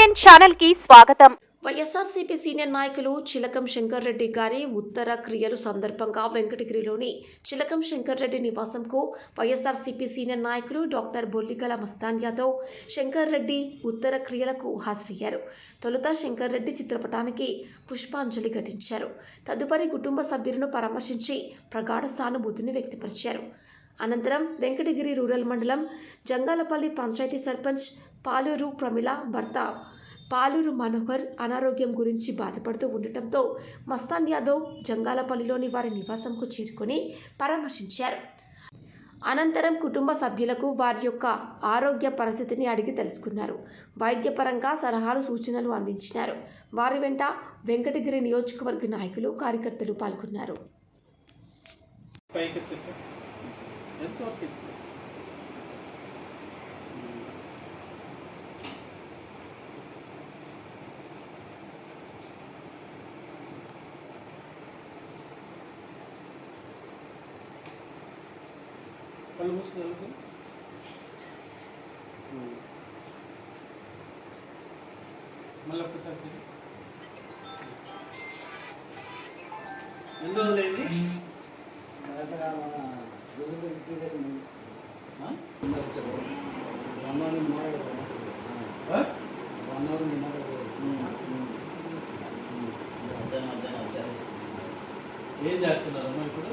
Nine channel కి స్వాగతం. YSRCP senior నాయకులు చిలకం శంకర్ రెడ్డి గారి ఉత్తర క్రియలు సందర్భంగా వెంకటగిరిలోని చిలకం శంకర్ రెడ్డి నివాసంకు వైఎస్ఆర్సీపీ సీనియర్ నాయకులు డాక్టర్ బొల్లిగల మస్తాన్ యాదవ్ శంకర్ రెడ్డి ఉత్తర క్రియలకు హాజరయ్యారు. తొలుత శంకర్ రెడ్డి చిత్రపటానికి పుష్పాంజలి ఘటించారు. తదుపరి కుటుంబ సభ్యులను పరామర్శించి ప్రగాఢ సానుభూతిని వ్యక్తపరిచారు. అనంతరం వెంకటగిరి రూరల్ మండలం జంగాలపల్లి పంచాయతీ సర్పంచ్ పాలూరు ప్రమిళ భర్త పాలూరు మనోహర్ అనారోగ్యం గురించి బాధపడుతూ ఉండటంతో మస్తాన్ యాదవ్ జంగాలపల్లిలోని వారి నివాసంకు చేరుకొని పరామర్శించారు. అనంతరం కుటుంబ సభ్యులకు వారి యొక్క ఆరోగ్య పరిస్థితిని అడిగి తెలుసుకున్నారు. వైద్యపరంగా సలహాలు సూచనలు అందించినారు. వారి వెంట వెంకటగిరి నియోజకవర్గ నాయకులు కార్యకర్తలు పాల్గొన్నారు. కళ్ళు మూసుకుని మళ్ళీ ఒక్కసారి ఎందుకు లేండి ఏం చేస్తున్నారమ్మా ఇప్పుడు?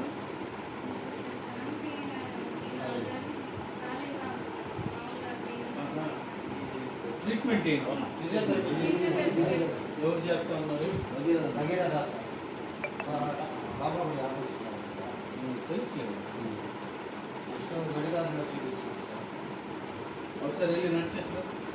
ట్రీట్మెంట్ ఎవరు చేస్తా ఉన్నారు? తెలుసులేదు. ఒకసారి వెళ్ళి నడిచేస్తారు.